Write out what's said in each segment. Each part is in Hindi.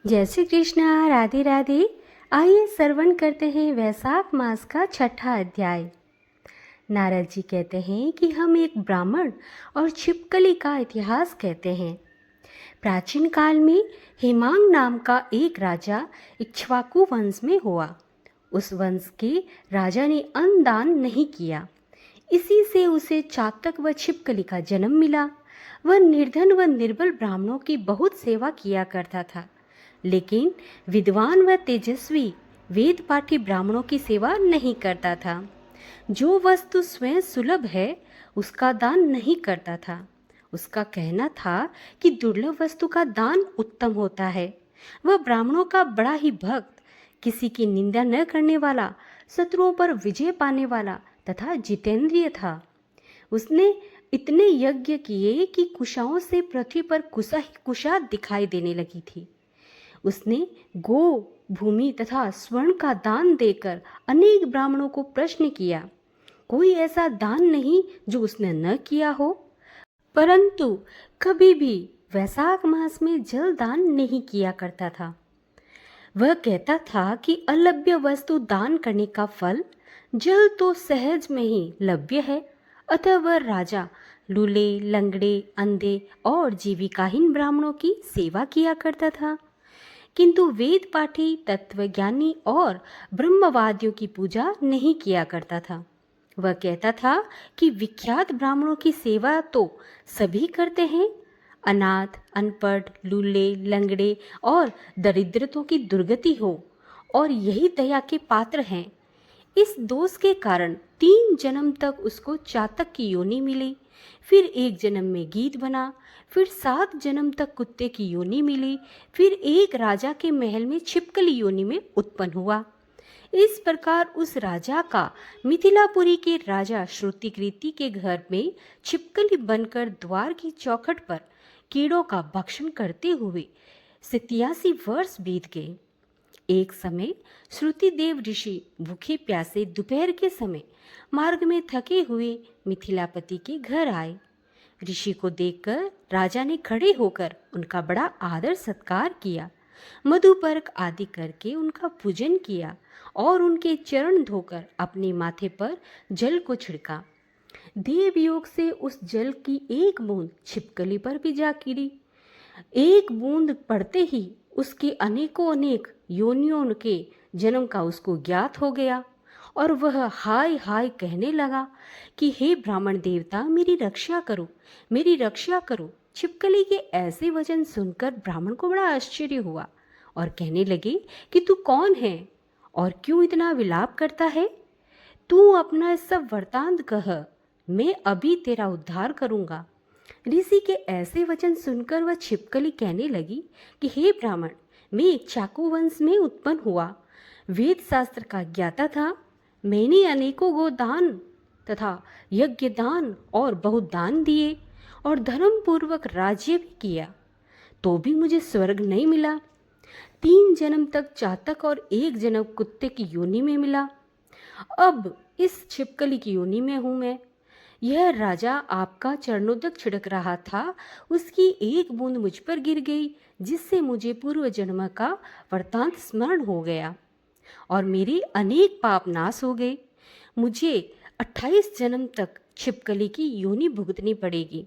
जय श्री कृष्णा। राधे राधे। आइए श्रवण करते हैं वैशाख मास का छठा अध्याय। नारद जी कहते हैं कि हम एक ब्राह्मण और छिपकली का इतिहास कहते हैं। प्राचीन काल में हेमांग नाम का एक राजा इक्ष्वाकु वंश में हुआ। उस वंश के राजा ने अन्न दान नहीं किया, इसी से उसे चातक व छिपकली का जन्म मिला। वह निर्धन व निर्बल ब्राह्मणों की बहुत सेवा किया करता था, लेकिन विद्वान व तेजस्वी वेद पाठी ब्राह्मणों की सेवा नहीं करता था। जो वस्तु स्वयं सुलभ है उसका दान नहीं करता था। उसका कहना था कि दुर्लभ वस्तु का दान उत्तम होता है। वह ब्राह्मणों का बड़ा ही भक्त, किसी की निंदा न करने वाला, शत्रुओं पर विजय पाने वाला तथा जितेंद्रिय था। उसने इतने यज्ञ किए कि कुशाओं से पृथ्वी पर कुशा ही कुशा दिखाई देने लगी थी। उसने गो, भूमि तथा स्वर्ण का दान देकर अनेक ब्राह्मणों को प्रश्न किया। कोई ऐसा दान नहीं जो उसने न किया हो। परंतु कभी भी वैशाख मास में जल दान नहीं किया करता था। वह कहता था कि अलभ्य वस्तु दान करने का फल जल तो सहज में ही लभ्य है। अतः वह राजा लूले, लंगड़े, अंधे और जीविकाहीन ब्राह्मणों की सेवा किया करता था, किंतु वेद पाठी, तत्वज्ञानी और ब्रह्मवादियों की पूजा नहीं किया करता था। वह कहता था कि विख्यात ब्राह्मणों की सेवा तो सभी करते हैं। अनाथ, अनपढ़, लूले, लंगड़े और दरिद्रतों की दुर्गति हो और यही दया के पात्र हैं। इस दोष के कारण 3 जन्म तक उसको चातक की योनि मिली, फिर 1 जन्म में गीध बना, फिर 7 जन्म तक कुत्ते की योनि मिली, फिर एक राजा के महल में छिपकली योनि में उत्पन्न हुआ। इस प्रकार उस राजा का मिथिलापुरी के राजा श्रुतिकृति के घर में छिपकली बनकर द्वार की चौखट पर कीड़ों का भक्षण करते हुए 87 वर्ष बीत गए। एक समय श्रुतिदेव ऋषि भूखे प्यासे दोपहर के समय मार्ग में थके हुए मिथिलापति के घर आए। ऋषि को देखकर राजा ने खड़े होकर उनका बड़ा आदर सत्कार किया, मधुपर्क आदि करके उनका पूजन किया और उनके चरण धोकर अपने माथे पर जल को छिड़का। देवयोग से उस जल की एक बूंद छिपकली पर भी जा गिरी। एक बूंद पड़ते ही उसके अनेकों अनेक योनियों के जन्म का उसको ज्ञात हो गया और वह हाय हाय कहने लगा कि हे ब्राह्मण देवता, मेरी रक्षा करो, मेरी रक्षा करो। छिपकली के ऐसे वचन सुनकर ब्राह्मण को बड़ा आश्चर्य हुआ और कहने लगे कि तू कौन है और क्यों इतना विलाप करता है? तू अपना सब वृतांत कह, मैं अभी तेरा उद्धार करूंगा। ऋषि के ऐसे वचन सुनकर वह छिपकली कहने लगी कि हे ब्राह्मण, मैं एक चाकू वंश में उत्पन्न हुआ, वेद शास्त्र का ज्ञाता था। मैंने अनेकों गोदान तथा यज्ञ दान और बहुत दान दिए और धर्म पूर्वक राज्य भी किया, तो भी मुझे स्वर्ग नहीं मिला। 3 जन्म तक चातक और 1 जन्म कुत्ते की योनि में मिला। अब इस छिपकली की योनि में हूं मैं। यह राजा आपका चरणोदक छिड़क रहा था, उसकी एक बूंद मुझ पर गिर गई, जिससे मुझे पूर्व जन्म का वृतांत स्मरण हो गया और मेरे अनेक पाप नाश हो गए। मुझे 28 जन्म तक छिपकली की योनि भुगतनी पड़ेगी,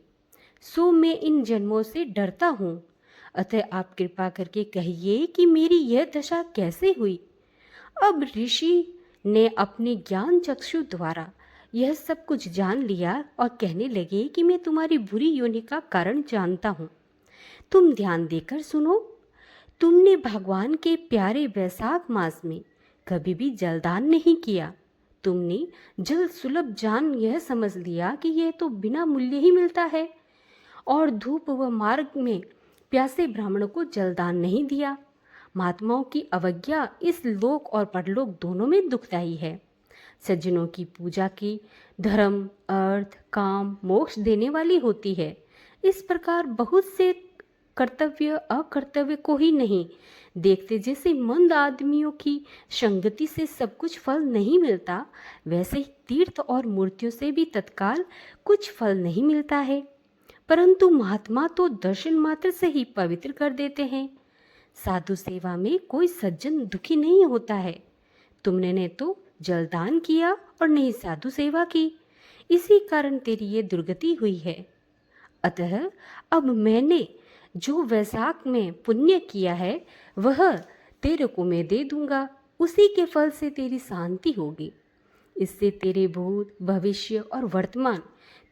सो मैं इन जन्मों से डरता हूँ। अतः आप कृपा करके कहिए कि मेरी यह दशा कैसे हुई। अब ऋषि ने अपने ज्ञान चक्षु द्वारा यह सब कुछ जान लिया और कहने लगे कि मैं तुम्हारी बुरी योनि का कारण जानता हूँ। तुम ध्यान देकर सुनो। तुमने भगवान के प्यारे वैशाख मास में कभी भी जलदान नहीं किया। तुमने जल सुलभ जान यह समझ लिया कि यह तो बिना मूल्य ही मिलता है और धूप व मार्ग में प्यासे ब्राह्मणों को जलदान नहीं दिया। महात्माओं की अवज्ञा इस लोक और परलोक दोनों में दुखदायी है। सज्जनों की पूजा की धर्म, अर्थ, काम, मोक्ष देने वाली होती है। इस प्रकार बहुत से कर्तव्य अकर्तव्य को ही नहीं देखते। जैसे मंद आदमियों की संगति से सब कुछ फल नहीं मिलता, वैसे ही तीर्थ और मूर्तियों से भी तत्काल कुछ फल नहीं मिलता है, परंतु महात्मा तो दर्शन मात्र से ही पवित्र कर देते हैं। साधु सेवा में कोई सज्जन दुखी नहीं होता है। तुमने ने तो जलदान किया और नहीं साधु सेवा की, इसी कारण तेरी ये दुर्गति हुई है। अतः अब मैंने जो वैशाख में पुण्य किया है वह तेरे को मैं दे दूंगा, उसी के फल से तेरी शांति होगी। इससे तेरे भूत, भविष्य और वर्तमान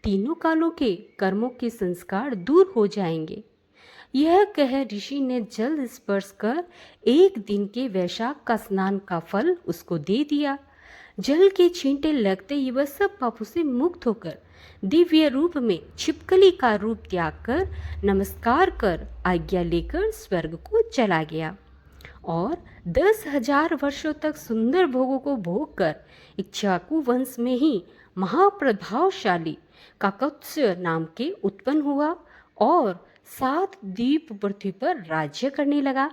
तीनों कालों के कर्मों के संस्कार दूर हो जाएंगे। यह कह ऋषि ने जल स्पर्श कर एक दिन के वैशाख का स्नान का फल उसको दे दिया। जल के छींटे लगते ही वह सब पापों से मुक्त होकर दिव्य रूप में छिपकली का रूप त्याग कर नमस्कार कर आज्ञा लेकर स्वर्ग को चला गया और 10,000 वर्षों तक सुंदर भोगों को भोग कर इक्ष्वाकु वंश में ही महाप्रभावशाली काकत्स्य नाम के उत्पन्न हुआ और 7 द्वीप पृथ्वी पर राज्य करने लगा।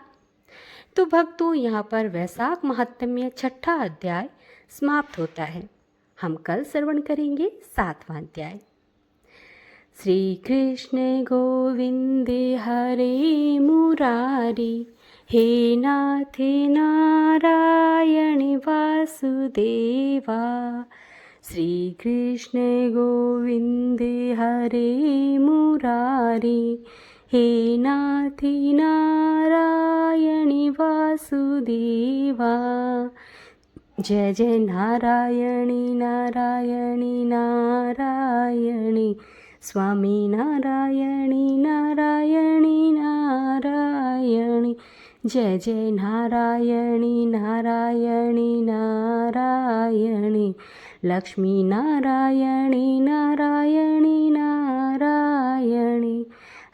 तो भक्तों, यहाँ पर वैशाख महात्म्य 6ठा अध्याय समाप्त होता है। हम कल श्रवण करेंगे 7वां अध्याय। श्री कृष्ण गोविंदे हरे मुरारी, हे नाथ नारायण वासुदेवा। श्री कृष्ण गोविंदे हरे मुरारी, हे नाथ नारायण वासुदेवा। जय जय नारायणी नारायणी नारायणी, स्वामी नारायणी नारायणी नारायणी। जय जय नारायणी नारायणी नारायणी, लक्ष्मी नारायणी नारायणी नारायणी।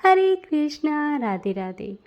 हरे कृष्णा, राधे राधे।